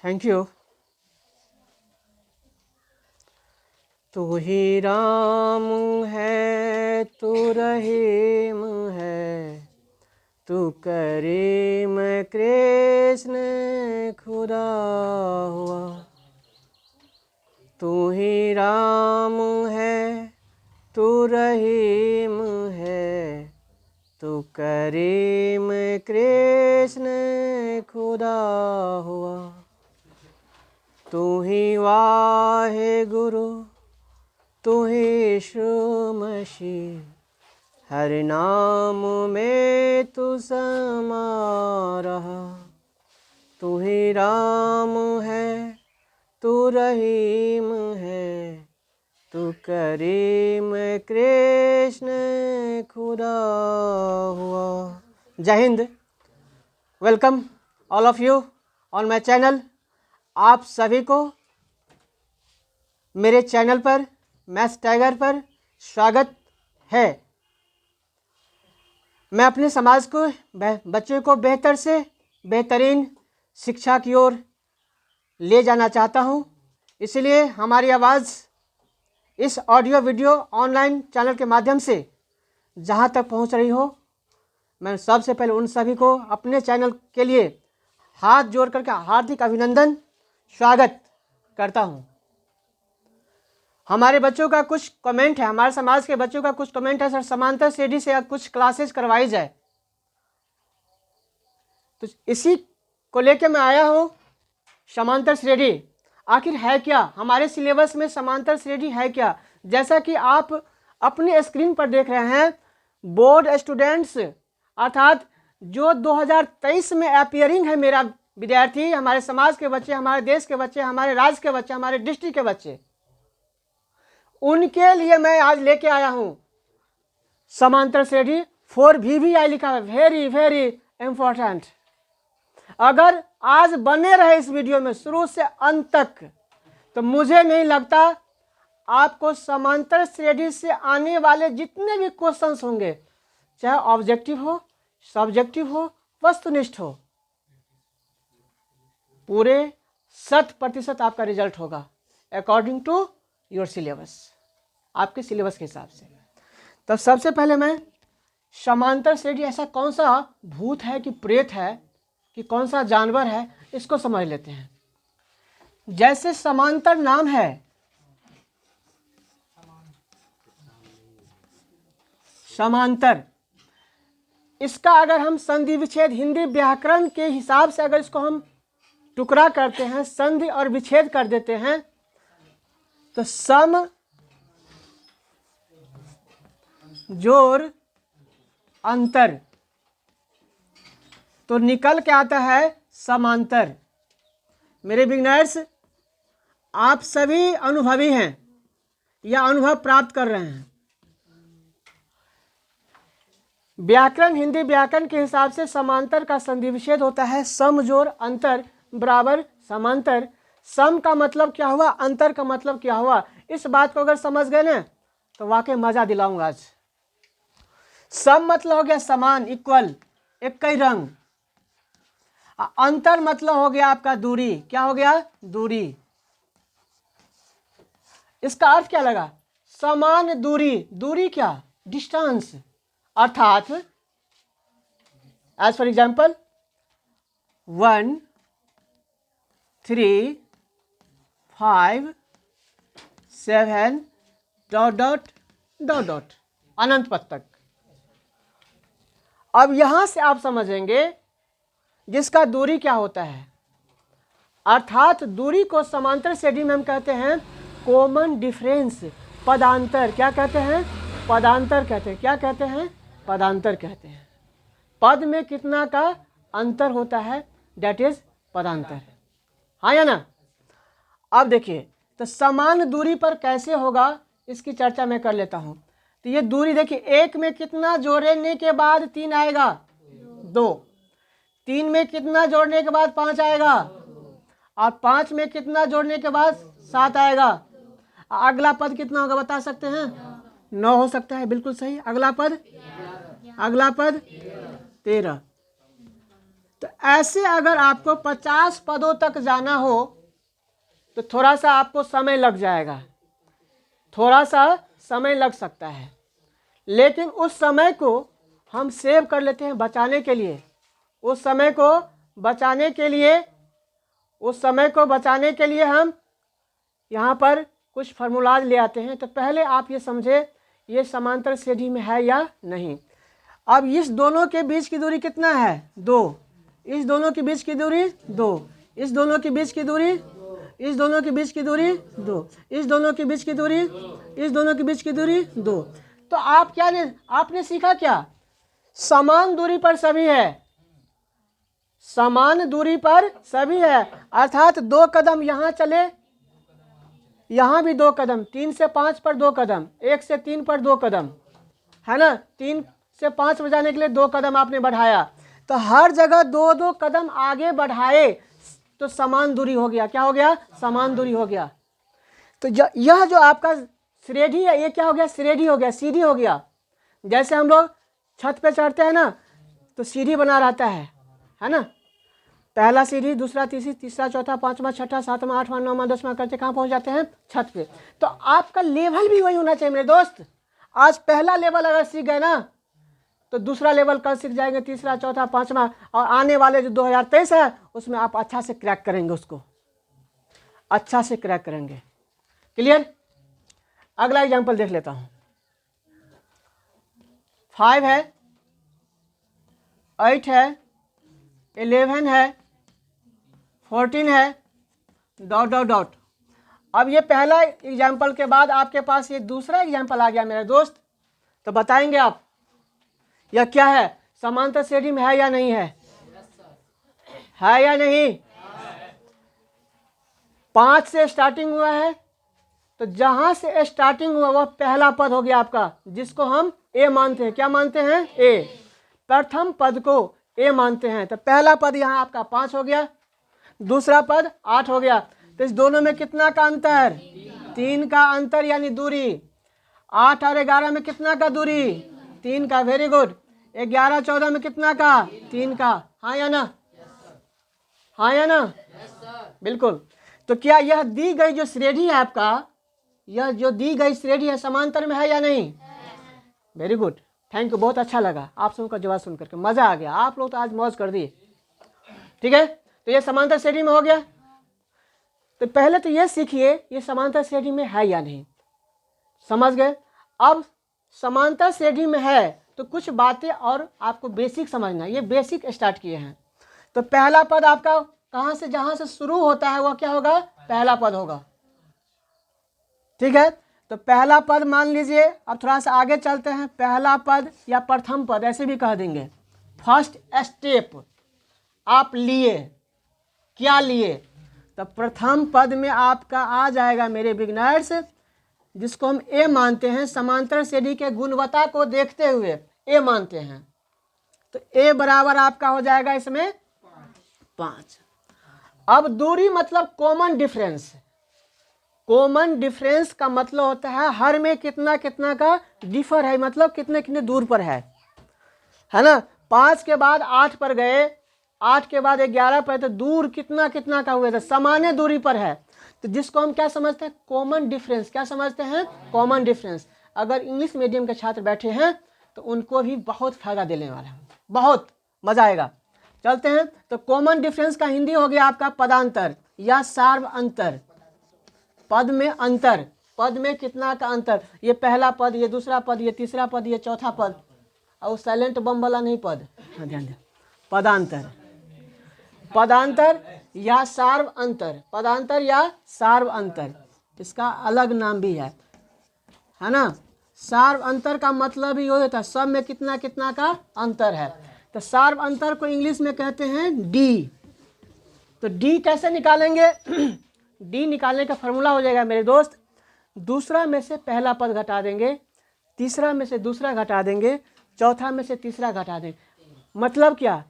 Thank you. तू ही राम है, तू रहीम है, तू करीम कृष्ण खुदा हुआ। तू ही राम है, तू रहीम है, तू करीम कृष्ण खुदा हुआ। तू ही वाहे गुरु, तू ही यीशु मसीह, हर नाम में तू समा रहा। तू ही राम है, तू रहीम है, तू करीम कृष्ण खुदा हुआ। जय Hind. Welcome all of you on my channel. आप सभी को मेरे चैनल पर मैथ्स टाइगर पर स्वागत है। मैं अपने समाज को बच्चों को बेहतर से बेहतरीन शिक्षा की ओर ले जाना चाहता हूं। इसलिए हमारी आवाज़ इस ऑडियो वीडियो ऑनलाइन चैनल के माध्यम से जहां तक पहुंच रही हो, मैं सबसे पहले उन सभी को अपने चैनल के लिए हाथ जोड़ करके हार्दिक अभिनंदन स्वागत करता हूं। हमारे बच्चों का कुछ कमेंट है, हमारे समाज के बच्चों का कुछ कमेंट है, सर समांतर श्रेणी से कुछ क्लासेस करवाई जाए। तो इसी को लेकर मैं आया हूं। समांतर श्रेणी आखिर है क्या? हमारे सिलेबस में समांतर श्रेणी है क्या? जैसा कि आप अपने स्क्रीन पर देख रहे हैं, बोर्ड स्टूडेंट्स अर्थात जो 2023 में अपियरिंग है मेरा विद्यार्थी, हमारे समाज के बच्चे, हमारे देश के बच्चे, हमारे राज्य के बच्चे, हमारे डिस्ट्रिक्ट के बच्चे, उनके लिए मैं आज लेके आया हूं समांतर श्रेणी 4VVI लिखा है। Very very important. अगर आज बने रहे इस वीडियो में शुरू से अंत तक, तो मुझे नहीं लगता आपको समांतर श्रेणी से आने वाले जितने भी क्वेश्चंस होंगे, चाहे ऑब्जेक्टिव हो, सब्जेक्टिव हो, वस्तुनिष्ठ हो, पूरे 100% आपका रिजल्ट होगा अकॉर्डिंग टू योर सिलेबस, आपके सिलेबस के हिसाब से। तो सबसे पहले मैं समांतर श्रेणी ऐसा कौन सा भूत है कि प्रेत है कि कौन सा जानवर है, इसको समझ लेते हैं। जैसे समांतर नाम है, समांतर, इसका अगर हम संधि विच्छेद हिंदी व्याकरण के हिसाब से अगर इसको हम टुकड़ा करते हैं, संधि और विच्छेद कर देते हैं, तो सम जोड़ अंतर, तो निकल के आता है समांतर। मेरे बिगिनर्स, आप सभी अनुभवी हैं या अनुभव प्राप्त कर रहे हैं। व्याकरण, हिंदी व्याकरण के हिसाब से समांतर का संधि विच्छेद होता है सम जोड़ अंतर बराबर समांतर। सम का मतलब क्या हुआ, अंतर का मतलब क्या हुआ, इस बात को अगर समझ गए ना तो वाकई मजा दिलाऊंगा आज। सम मतलब हो गया समान, इक्वल, एक ही रंग। अंतर मतलब हो गया आपका दूरी। क्या हो गया? दूरी। इसका अर्थ क्या लगा? समान दूरी। दूरी क्या? डिस्टेंस। अर्थात as for example 1 3 5 7 dot dot dot dot अनंत पद तक। अब यहां से आप समझेंगे जिसका दूरी क्या होता है, अर्थात दूरी को समांतर श्रेणी में हम कहते हैं कॉमन डिफरेंस, पदांतर। क्या कहते हैं? पदांतर कहते हैं। क्या कहते हैं? पदांतर कहते हैं। पद में कितना का अंतर होता है, दैट इज पदांतर। हाँ या ना? अब देखिए, तो समान दूरी पर कैसे होगा इसकी चर्चा मैं कर लेता हूं। तो ये दूरी देखिए, एक में कितना जोड़ने के बाद 3 आएगा? 2। 3 में कितना जोड़ने के बाद 5 आएगा? और 5 में कितना जोड़ने के बाद 7 आएगा? अगला पद कितना होगा बता सकते हैं? 9 हो सकता है, बिल्कुल सही। अगला पद? अगला पद 13। तो ऐसे अगर आपको 50 पदों तक जाना हो तो थोड़ा सा आपको समय लग जाएगा, थोड़ा सा समय लग सकता है, लेकिन उस समय को हम सेव कर लेते हैं बचाने के लिए। उस समय को बचाने के लिए, उस समय को बचाने के लिए हम यहाँ पर कुछ फार्मूलाज ले आते हैं। तो पहले आप ये समझे ये समांतर श्रेणी में है या नहीं। अब इस दोनों के बीच की दूरी कितना है? 2। इस दोनों के बीच की दूरी 2, इस दोनों के बीच की दूरी, इस दोनों के बीच की दूरी 2, इस दोनों के बीच की दूरी, इस दोनों के बीच की दूरी 2। तो आप क्या ने आपने सीखा क्या? समान दूरी पर सभी है, समान दूरी पर सभी है, अर्थात 2 कदम यहाँ चले, यहाँ भी 2 कदम, 3 से 5 पर 2 कदम, 1 से 3 पर 2 कदम, है ना। 3 से 5 पर जाने के लिए 2 कदम आपने बढ़ाया, तो हर जगह 2-2 कदम आगे बढ़ाए तो समान दूरी हो गया। क्या हो गया? समान दूरी हो गया। तो यह जो आपका श्रेणी है ये क्या हो गया? श्रेणी हो गया, सीढ़ी हो गया। जैसे हम लोग छत पे चढ़ते हैं ना तो सीढ़ी बना रहता है ना। पहला सीढ़ी, दूसरा तीसरी, तीसरा चौथा, पांचवा, छठा, सातवां, आठवां, नौवां, 10वां करते कहाँ पहुंच जाते हैं? छत पे। तो आपका लेवल भी वही होना चाहिए मेरे दोस्त। आज पहला लेवल अगर सीख गए ना तो दूसरा लेवल कल सीख जाएंगे, तीसरा, चौथा, पांचवा, और आने वाले जो 2023 है उसमें आप अच्छा से क्रैक करेंगे, उसको अच्छा से क्रैक करेंगे। क्लियर? अगला एग्जाम्पल देख लेता हूं। 5 है, 8 है, 11 है, 14 है, डॉट डॉट डॉट। अब ये पहला एग्जाम्पल के बाद आपके पास ये दूसरा एग्जाम्पल आ गया मेरे दोस्त। तो बताएंगे आप यह क्या है? समांतर श्रेणी में है या नहीं है? है या नहीं? 5 से स्टार्टिंग हुआ है, तो जहां से स्टार्टिंग हुआ वह पहला पद हो गया आपका, जिसको हम ए मानते हैं। क्या मानते हैं? ए। प्रथम पद को ए मानते हैं। तो पहला पद यहाँ आपका 5 हो गया, दूसरा पद 8 हो गया। तो इस दोनों में कितना का अंतर? 3 का अंतर, यानी दूरी। 8 और 11 में कितना का दूरी? 3 का। Very good. 11-14 में कितना का? 3 का। हाँ या ना? हाँ या ना? बिल्कुल। तो क्या यह दी गई जो श्रेणी है आपका, यह जो दी गई श्रेणी है समांतर में है या नहीं? वेरी गुड, थैंक यू, बहुत अच्छा लगा आप सबों का जवाब सुन करके, मजा आ गया। आप लोग तो आज मौज कर दिए। ठीक है, तो ये समांतर श्रेणी में हो गया। तो पहले तो ये सीखिए ये समांतर श्रेणी में है या नहीं, समझ गए। अब समांतर श्रेणी में है तो कुछ बातें और आपको बेसिक समझना, ये बेसिक स्टार्ट किए हैं। तो पहला पद आपका कहाँ से, जहां से शुरू होता है वह क्या होगा? पहला पद होगा। ठीक है, तो पहला पद मान लीजिए। अब थोड़ा सा आगे चलते हैं। पहला पद या प्रथम पद ऐसे भी कह देंगे। फर्स्ट स्टेप आप लिए, क्या लिए? तो प्रथम पद में आपका आ जाएगा मेरे बिगनर्स, जिसको हम ए मानते हैं, समांतर श्रेणी के गुणवत्ता को देखते हुए ए मानते हैं। तो ए बराबर आपका हो जाएगा इसमें 5। अब दूरी मतलब कॉमन डिफरेंस। कॉमन डिफरेंस का मतलब होता है हर में कितना कितना का डिफर है, मतलब कितने कितने दूर पर है ना। 5 के बाद 8 पर गए, 8 के बाद 11 पर, तो दूर कितना कितना का हुआ था? समान दूरी पर है। तो जिसको हम क्या समझते हैं? Common difference. क्या समझते हैं? Common difference. अगर इंग्लिश मीडियम के छात्र बैठे हैं तो उनको भी बहुत फायदा देने वाला है, बहुत मजा आएगा। चलते हैं। तो कॉमन डिफरेंस का हिंदी हो गया आपका पदांतर या सार्व अंतर। पद में अंतर, पद में कितना का अंतर। ये पहला पद, ये दूसरा पद, ये तीसरा पद, ये चौथा पद, और साइलेंट बम वाला नहीं पद, ध्यान दें। पदांतर, पदांतर या सार्व अंतर, पदांतर या सार्व अंतर, इसका अलग नाम भी है ना। सार्व अंतर का मतलब ही होता है सब में कितना कितना का अंतर है। तो सार्व अंतर को इंग्लिश में कहते हैं डी। तो डी कैसे निकालेंगे? डी निकालने का फॉर्मूला हो जाएगा मेरे दोस्त, दूसरा में से पहला पद घटा देंगे, तीसरा में से दूसरा घटा देंगे, चौथा में से तीसरा घटा देंगे। मतलब क्या?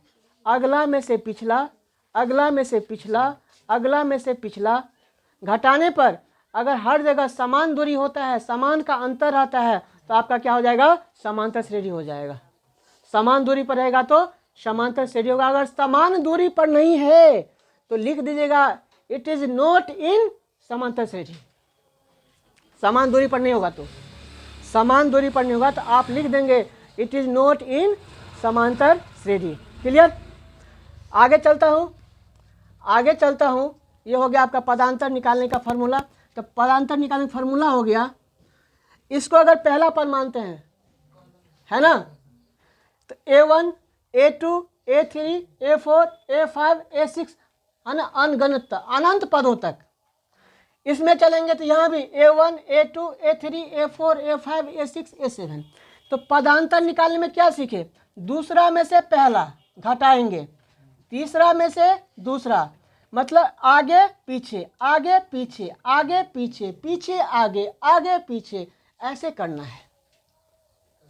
अगला में से पिछला, अगला में से पिछला, अगला में से पिछला घटाने पर अगर हर जगह समान दूरी होता है, समान का अंतर आता है, तो आपका क्या हो जाएगा? समांतर श्रेणी हो जाएगा। समान दूरी पर रहेगा तो समांतर श्रेणी होगा। अगर समान दूरी पर नहीं है तो लिख दीजिएगा इट इज नॉट इन समांतर श्रेणी। समान दूरी पर नहीं होगा तो, समान दूरी पर नहीं होगा तो आप लिख देंगे इट इज नॉट इन समांतर श्रेणी। क्लियर? आगे चलता हूँ, आगे चलता हूँ। ये हो गया आपका पदांतर निकालने का फार्मूला। तो पदांतर निकालने का फार्मूला हो गया, इसको अगर पहला पद मानते हैं, है ना, तो A1 A2 A3 A4 A5 A6, है ना, अनगणित अनंत पदों तक। इसमें चलेंगे तो यहाँ भी A1 A2 A3 A4 A5 A6 A7। तो पदांतर निकालने में क्या सीखे? दूसरा में से पहला घटाएंगे, तीसरा में से दूसरा, मतलब आगे पीछे आगे पीछे आगे पीछे पीछे आगे आगे पीछे, ऐसे करना है।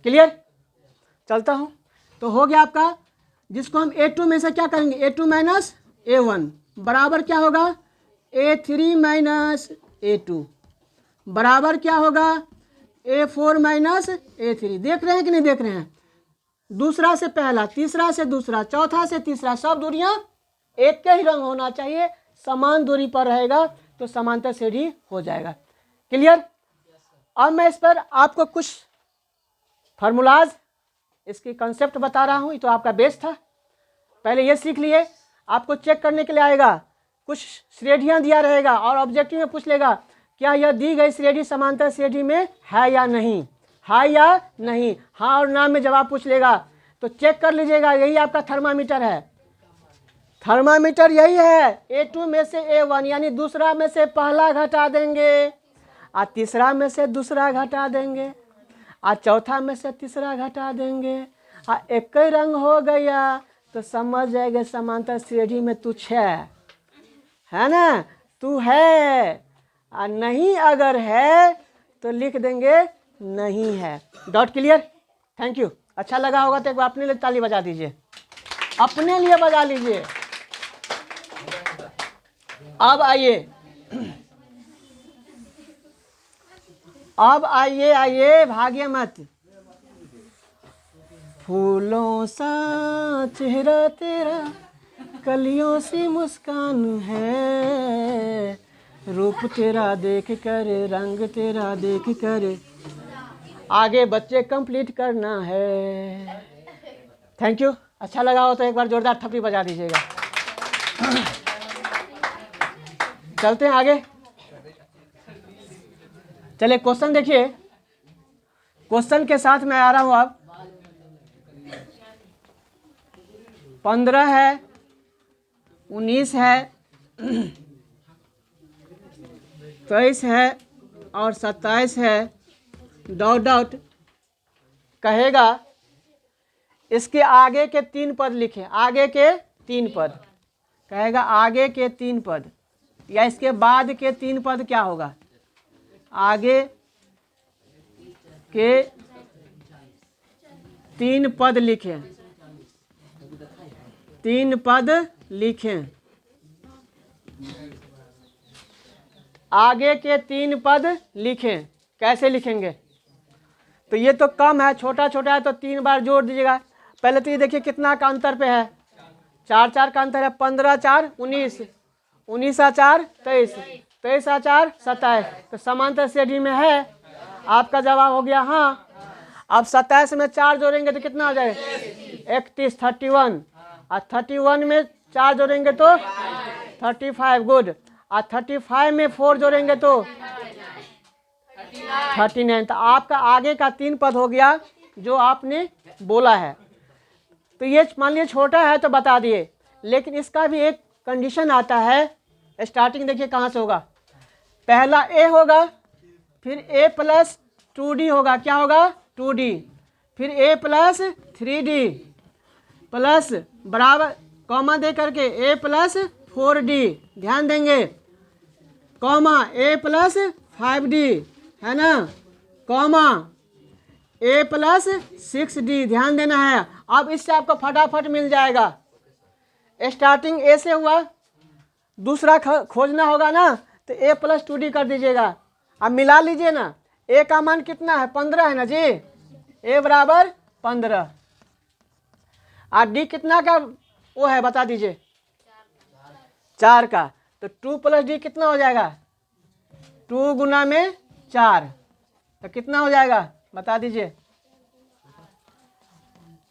क्लियर? चलता हूँ। तो हो गया आपका, जिसको हम A2 में से क्या करेंगे, A2 माइनस A1 बराबर क्या होगा, A3 माइनस A2 बराबर क्या होगा, A4 माइनस A3। देख रहे हैं कि नहीं देख रहे हैं? दूसरा से पहला, तीसरा से दूसरा, चौथा से तीसरा, सब दूरियां एक के ही रंग होना चाहिए। समान दूरी पर रहेगा तो समांतर श्रेणी हो जाएगा। क्लियर? अब मैं इस पर आपको कुछ फार्मूलाज, इसकी कंसेप्ट बता रहा हूँ। ये तो आपका बेस था, पहले ये सीख लिए। आपको चेक करने के लिए आएगा, कुछ श्रेणियाँ दिया रहेगा और ऑब्जेक्टिव में पूछ लेगा क्या यह दी गई श्रेणी समांतर श्रेणी में है या नहीं, है या नहीं, हाँ और ना में जवाब पूछ लेगा। तो चेक कर लीजिएगा, यही आपका थर्मामीटर है। थर्मामीटर यही है, A2 में से A1 यानी दूसरा में से पहला घटा देंगे, और तीसरा में से दूसरा घटा देंगे, और चौथा में से तीसरा घटा देंगे, और एक ही रंग हो गया तो समझ जाएंगे समांतर श्रेणी में तू है ना, तू है। और नहीं अगर है तो लिख देंगे नहीं है। Dot clear? Thank you. अच्छा लगा होगा तो एक बार अपने लिए ताली बजा दीजिए, अपने लिए बजा लीजिए। अब आइए, अब आइए, आइए भागिए मत। फूलों सा चेहरा तेरा, कलियों सी मुस्कान है, रूप तेरा देख कर, रंग तेरा देख कर, आगे बच्चे कंप्लीट करना है। Thank you. अच्छा लगा हो तो एक बार जोरदार थप्पड़ी बजा दीजिएगा। चलते हैं आगे। चलिए क्वेश्चन देखिए, क्वेश्चन के साथ मैं आ रहा हूं। अब 15 है, 19 है, 23 है और 27 है। डॉट डॉट कहेगा इसके आगे के 3 पद लिखें, आगे के 3 पद कहेगा, आगे के 3 पद या इसके बाद के 3 पद क्या होगा, आगे के 3 पद लिखें, 3 पद लिखें, आगे के 3 पद लिखें। कैसे लिखेंगे? तो ये तो कम है, छोटा छोटा है तो 3 बार जोड़ दीजिएगा। पहले तो ये देखिए कितना का अंतर पे है, 4 4 का अंतर है। 15 4 19, 19 आ 4 23, 23 आ 4 27। तो समांतर श्रेणी में है। आपका जवाब हो गया हाँ। अब 27 में 4 जोड़ेंगे तो कितना हो जाएगा, 31, 31, और 31 में 4 जोड़ेंगे तो 35, गुड। और 35 में 4 जोड़ेंगे तो 39। तो आपका आगे का 3 पद हो गया जो आपने बोला है। तो ये मान लीजिए छोटा है तो बता दिए, लेकिन इसका भी एक कंडीशन आता है। स्टार्टिंग देखिए कहाँ से होगा, पहला ए होगा, फिर ए प्लस 2d होगा, क्या होगा 2d, फिर ए प्लस 3d प्लस बराबर कॉमा दे करके ए प्लस 4d, ध्यान देंगे, कॉमा ए प्लस 5d, है ना, कॉमा ए प्लस 6d, ध्यान देना है। अब इससे आपको फटाफट मिल जाएगा। स्टार्टिंग ए से हुआ, दूसरा खोजना होगा ना, तो ए प्लस 2d कर दीजिएगा। अब मिला लीजिए ना, ए का मान कितना है 15 है ना जी, ए बराबर 15। और डी कितना का वो है बता दीजिए, 4 का। तो 2 प्लस डी कितना हो जाएगा, 2 गुना में 4, तो कितना हो जाएगा बता दीजिए।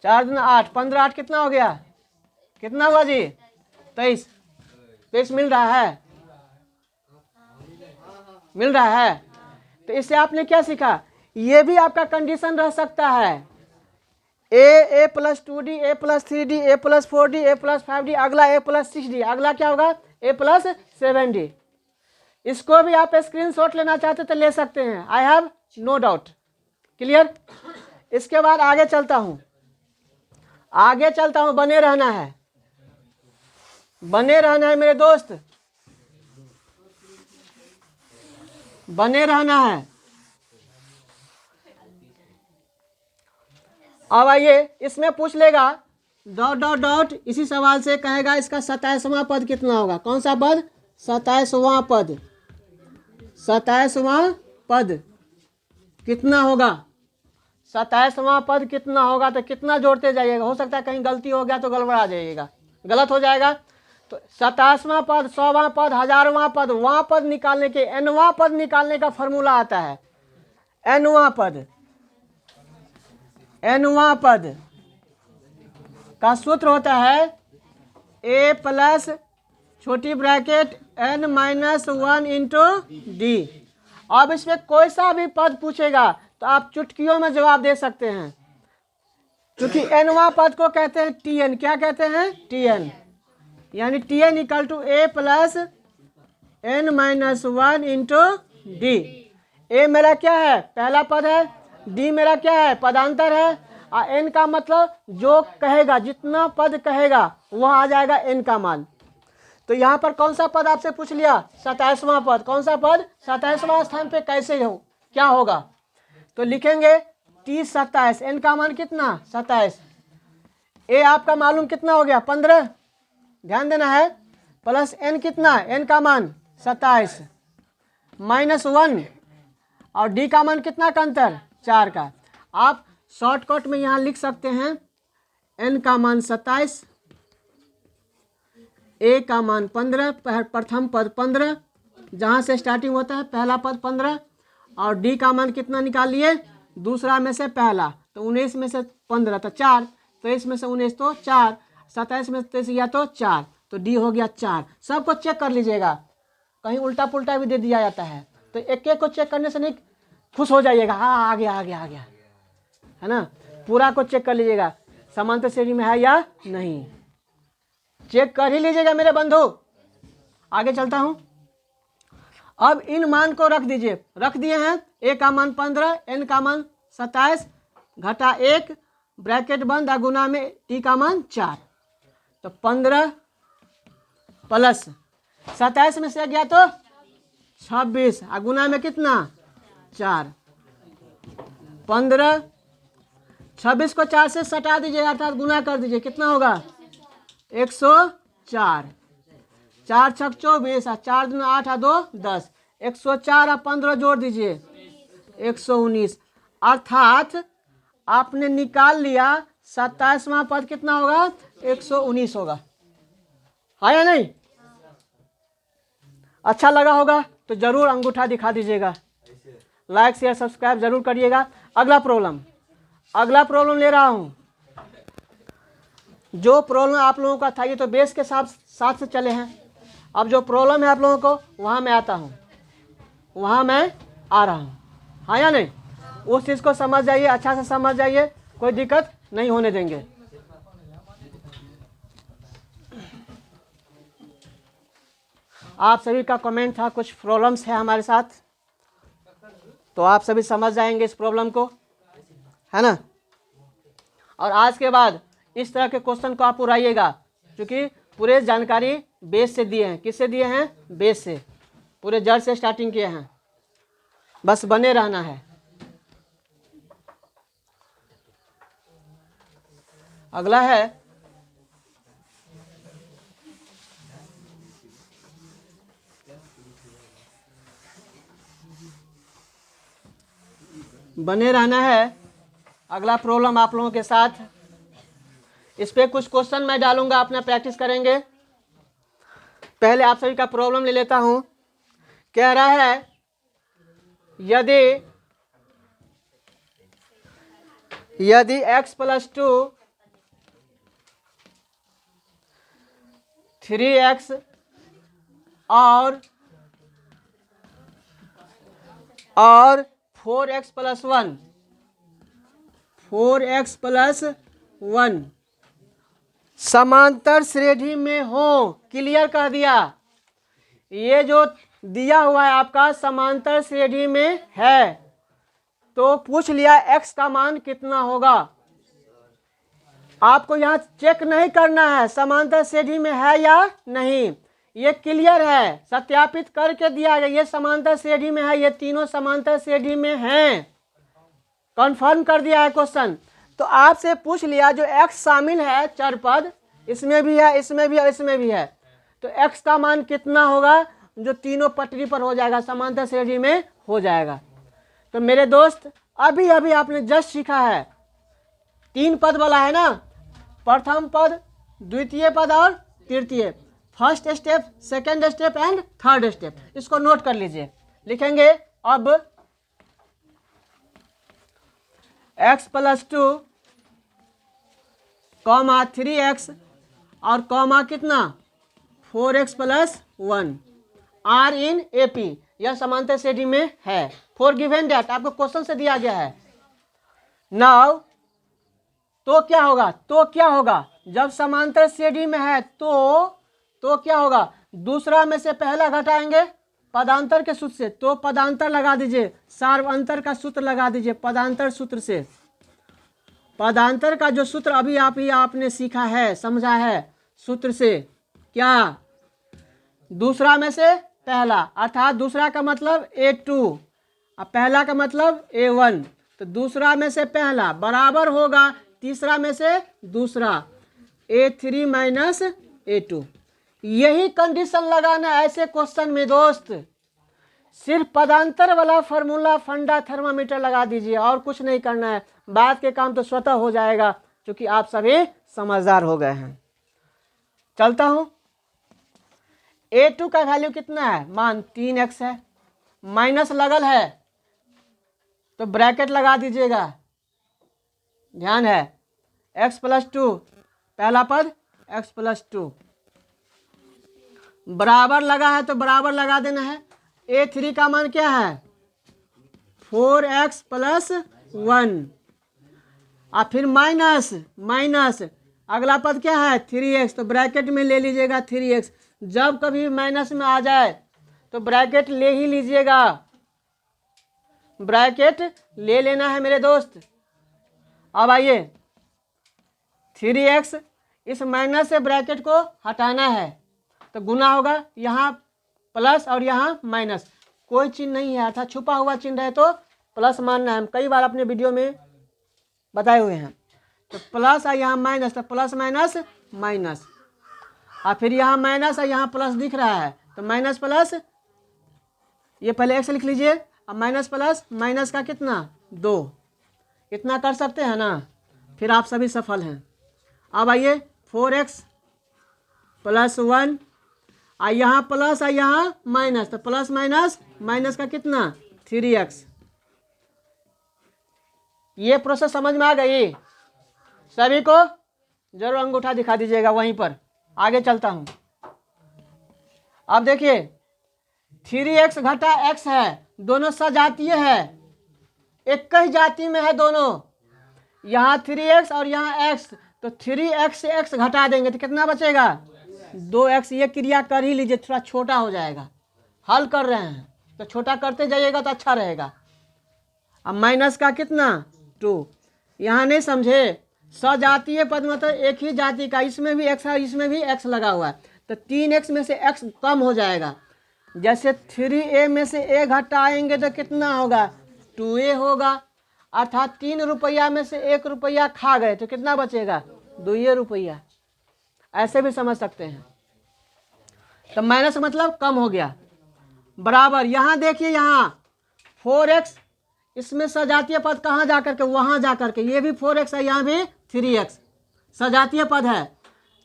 4 गुना 8, 15 8 कितना हो गया, कितना हुआ जी, 23। 23 मिल रहा है, मिल रहा है। तो इससे आपने क्या सीखा, ये भी आपका कंडीशन रह सकता है, ए प्लस 2d, ए प्लस 3d, ए प्लस 4d, ए प्लस 5d, अगला ए प्लस 6d, अगला क्या होगा ए प्लस 7d। इसको भी आप स्क्रीनशॉट लेना चाहते तो ले सकते हैं, I have no doubt. Clear. इसके बाद आगे चलता हूँ, आगे चलता हूँ, बने रहना है, बने रहना है मेरे दोस्त, बने रहना है। अब आइए, इसमें पूछ लेगा डॉट डॉट डॉट, इसी सवाल से कहेगा इसका 27वां पद कितना होगा। कौन सा पद, 27वां पद, 27वां पद कितना होगा, 27वां पद कितना होगा। तो कितना जोड़ते जाइएगा, हो सकता है कहीं गलती हो गया तो गड़बड़ा जाइएगा, गलत हो जाएगा। तो 27वां पद, 100वां पद, 1000वां पद, वां पद निकालने के, nवां पद निकालने का फॉर्मूला आता है। nवां पद, nवां पद का सूत्र होता है a प्लस छोटी bracket n minus 1 into D. अब इसमें कोई सा भी पद पूछेगा तो आप चुटकियों में जवाब दे सकते हैं, क्योंकि nवां पद को कहते हैं tn। क्या कहते हैं, tn, यानी tn equal to a plus n minus 1 into D. ए मेरा क्या है, पहला पद है, डी मेरा क्या है, पदांतर है, और एन का मतलब जो कहेगा, जितना पद कहेगा वह आ जाएगा एन का मान। तो यहाँ पर कौन सा पद आपसे पूछ लिया, 27वां पद। कौन सा पद, 27वां स्थान पे कैसे हो, क्या होगा। तो लिखेंगे 30 27, एन का मान कितना 27, ए आपका मालूम कितना हो गया 15, ध्यान देना है, प्लस एन कितना, एन का मान 27 माइनस 1, और डी का मान कितना का अंतर 4 का। आप शॉर्टकट में यहाँ लिख सकते हैं एन का मान 27, ए का मान 15, प्रथम पद 15 जहाँ से स्टार्टिंग होता है, पहला पद 15, और डी का मान कितना निकाल लिए, दूसरा में से पहला, तो 19 में से 15 तो 4, 23 में से 19 तो 4, 27 में से 23 गया तो 4, तो डी हो गया 4। सबको चेक कर लीजिएगा, कहीं उल्टा पुल्टा भी दे दिया जाता है, तो एक एक को चेक करने से नहीं खुश हो जाइएगा, हाँ आ गया आ गया आ गया, है ना। पूरा को चेक कर लीजिएगा समांतर श्रेणी में है या नहीं, चेक कर ही लीजिएगा मेरे बंधु। आगे चलता हूं, अब इन मान को रख दीजिए, रख दिए हैं, ए का मान 15, एन का मान 27 घटा 1 ब्रैकेट बंद, गुना में टी का मान 4, तो 15 प्लस 27 में से गया तो 26, गुना में कितना 4, 15, 26 को 4 से सटा दीजिए अर्थात गुना कर दीजिए, कितना होगा 104, 4 छक 24, 4 दूना 8 2 10, 104 और 15 जोड़ दीजिए 119, अर्थात आपने निकाल लिया 27वां पद कितना होगा 119 होगा, है या नहीं। अच्छा लगा होगा तो जरूर अंगूठा दिखा दीजिएगा, लाइक शेयर सब्सक्राइब जरूर करिएगा। अगला प्रॉब्लम, अगला प्रॉब्लम ले रहा हूं, जो प्रॉब्लम आप लोगों का था ये तो बेस के साथ से चले हैं, अब जो प्रॉब्लम है आप लोगों को वहां मैं आता हूं, वहां मैं आ रहा हूं, हाँ या नहीं। उस चीज़ को समझ जाइए, अच्छा से समझ जाइए, कोई दिक्कत नहीं होने देंगे। आप सभी का कमेंट था कुछ प्रॉब्लम्स है हमारे साथ, तो आप सभी समझ जाएंगे इस प्रॉब्लम को, है ना। और आज के बाद इस तरह के क्वेश्चन को आप उड़ाइएगा, क्योंकि पूरे जानकारी बेस से दिए हैं। किससे दिए हैं, बेस से, पूरे जड़ से स्टार्टिंग किए हैं, बस बने रहना है। अगला है बने रहना है। अगला प्रॉब्लम आप लोगों के साथ इस पे कुछ क्वेश्चन मैं डालूंगा, अपना प्रैक्टिस करेंगे। पहले आप सभी का प्रॉब्लम ले लेता हूं। कह रहा है यदि x + 2 3x और 4x + 1 समांतर श्रेणी में हो। क्लियर कर दिया। ये जो दिया हुआ है आपका समांतर श्रेणी में है, तो पूछ लिया x का मान कितना होगा। आपको यहाँ चेक नहीं करना है समांतर श्रेणी में है या नहीं, ये क्लियर है, सत्यापित करके दिया गया। ये समांतर श्रेणी में है, ये तीनों समांतर श्रेणी में हैं, कंफर्म कर दिया है क्वेश्चन। तो आपसे पूछ लिया जो x शामिल है चर पद, इसमें भी है, इसमें भी है, इसमें भी है, तो x का मान कितना होगा जो तीनों पटरी पर हो जाएगा, समांतर श्रेणी में हो जाएगा। तो मेरे दोस्त अभी अभी आपने जस्ट सीखा है, 3 पद वाला है ना, प्रथम पद, द्वितीय पद और तृतीय, first step, second step and third step. इसको नोट कर लीजिए। लिखेंगे अब x + 2, 3x और कॉमा कितना 4x + 1 आर इन AP, यह समांतर श्रेणी में है। फॉर गिवन दैट, आपको क्वेश्चन से दिया गया है। नाउ तो क्या होगा जब समांतर श्रेणी में है तो क्या होगा, दूसरा में से पहला घटाएंगे पदांतर के सूत्र से, तो पदांतर लगा दीजिए, सार्वंतर का सूत्र लगा दीजिए, पदांतर सूत्र से। पदांतर का जो सूत्र अभी आपने सीखा है, समझा है, सूत्र से क्या, दूसरा में से पहला, अर्थात दूसरा का मतलब A2 और पहला का मतलब A1, तो दूसरा में से पहला बराबर होगा तीसरा में से दूसरा, A3 - A2। यही कंडीशन लगाना है ऐसे क्वेश्चन में दोस्त। सिर्फ पदांतर वाला फार्मूला फंडा थर्मामीटर लगा दीजिए, और कुछ नहीं करना है। बाद के काम तो स्वतः हो जाएगा, क्योंकि आप सभी समझदार हो गए हैं। चलता हूं। A2 का वैल्यू कितना है, मान 3x है, माइनस लगल है तो ब्रैकेट लगा दीजिएगा, ध्यान है। x + 2 पहला पद, x + 2 बराबर लगा है तो बराबर लगा देना है। A3 का मान क्या है 4x + 1 और फिर माइनस अगला पद क्या है 3x, तो ब्रैकेट में ले लीजिएगा 3x। जब कभी माइनस में आ जाए तो ब्रैकेट ले ही लीजिएगा, ब्रैकेट ले लेना है मेरे दोस्त। अब आइए 3x, इस माइनस से ब्रैकेट को हटाना है तो गुना होगा, यहाँ प्लस और यहाँ माइनस, कोई चिन्ह नहीं है, अर्थात छुपा हुआ चिन्ह है तो प्लस मानना है। हम कई बार अपने वीडियो में बताए हुए हैं। तो प्लस और यहाँ माइनस, तो प्लस माइनस और फिर यहाँ माइनस और यहाँ प्लस दिख रहा है तो माइनस प्लस, ये पहले x लिख लीजिए, अब माइनस प्लस माइनस का कितना 2, इतना कर सकते हैं ना, फिर आप सभी सफल हैं। अब आइए 4x + 1 और यहाँ प्लस और यहाँ माइनस, तो प्लस माइनस का कितना 3x। ये प्रोसेस समझ में आ गई सभी को? जरूर अंगूठा दिखा दीजिएगा वहीं पर। आगे चलता हूं। अब देखिए 3x घटा x है, दोनों सजातीय है, एक ही जाति में है दोनों। यहाँ 3x और यहाँ x, तो 3x से x घटा देंगे तो कितना बचेगा 2x। ये क्रिया कर ही लीजिए, थोड़ा छोटा हो जाएगा, हल कर रहे हैं तो छोटा करते जाइएगा तो अच्छा रहेगा। अब माइनस का कितना 2, यहाँ नहीं समझे, सजातीय पद मतलब एक ही जाति का, इसमें भी x है इसमें भी x लगा हुआ है, तो 3x में से x कम हो जाएगा। जैसे 3a में से a घटाएंगे तो कितना होगा 2a होगा, अर्थात 3 रुपया में से 1 रुपया खा गए तो कितना बचेगा 2 रुपया। ऐसे भी समझ सकते हैं। तो माइनस मतलब कम हो गया, बराबर। यहाँ देखिए यहाँ 4x, इसमें सजातीय पद कहाँ जा करके, वहाँ जा करके, ये भी 4x है, यहाँ भी 3x, सजातीय पद है,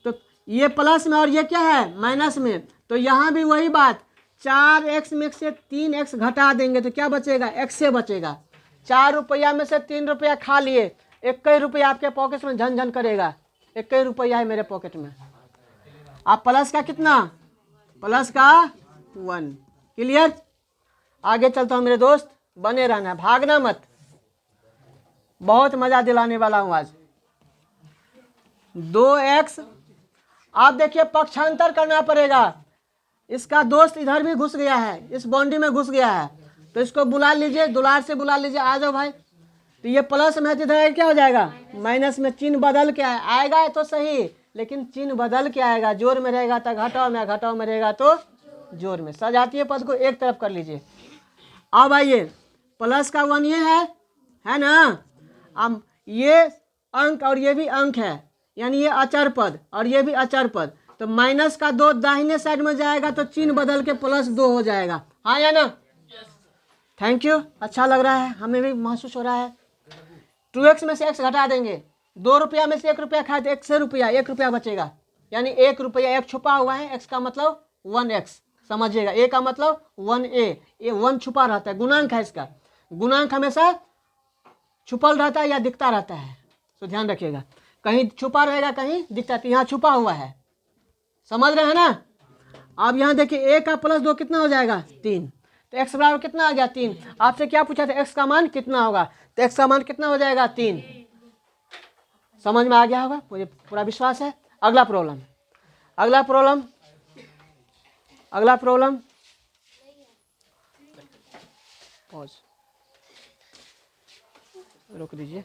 तो ये प्लस में और ये क्या है माइनस में, तो यहाँ भी वही बात 4x में से 3x घटा देंगे तो क्या बचेगा, x से बचेगा। 4 रुपया में से 3 रुपया खा लिए, 21 रुपया आपके पॉकेट में झन झन करेगा, 21 रुपया है मेरे पॉकेट में। आप प्लस का कितना, प्लस का 1। क्लियर। आगे चलता हूँ मेरे दोस्त, बने रहना, भागना मत, बहुत मजा दिलाने वाला हूँ आज। 2x, आप देखिए पक्षांतर करना पड़ेगा। इसका दोस्त इधर भी घुस गया है, इस बाउंड्री में घुस गया है, तो इसको बुला लीजिए, दुलार से बुला लीजिए, आ जाओ भाई। तो ये प्लस में है तो इधर क्या हो जाएगा, माइनस में। चिन्ह बदल के आएगा तो सही, लेकिन चिन्ह बदल के आएगा। जोर में रहेगा तो घटाओ में, घटाओ में रहेगा तो जोर में। सजातीय पद को एक तरफ कर लीजिए। अब आइए, प्लस का 1 ये है ना। अब ये अंक और ये भी अंक है, यानी ये अचर पद और ये भी अचर पद, तो माइनस का 2 दाहिने साइड में जाएगा तो चिन्ह बदल के +2 हो जाएगा, हाँ या ना। थैंक यू, अच्छा लग रहा है, हमें भी महसूस हो रहा है। 2x में से x घटा देंगे, 2 रुपया में से 1 रुपया खाए तो 1 से रुपया, 1 रुपया बचेगा, यानी 1 रुपया। 1 छुपा हुआ है, x का मतलब 1x, समझिएगा। a का मतलब 1a, ये 1 छुपा रहता है, गुणांक है इसका। गुणांक हमेशा छुपल रहता है या दिखता रहता है, तो ध्यान रखिएगा, कहीं छुपा रहेगा कहीं दिखता है, यहाँ छुपा हुआ है, समझ रहे हैं ना। अब यहाँ देखिए a का +2 कितना हो जाएगा, 3, तो x बराबर कितना आ गया, 3। आपसे क्या पूछा था, x का मान कितना होगा, तो x का मान कितना हो जाएगा, 3। समझ में आ गया होगा, मुझे पूरा विश्वास है। अगला प्रॉब्लम, अगला प्रॉब्लम, अगला प्रॉब्लम, पॉज, रोक दीजिए।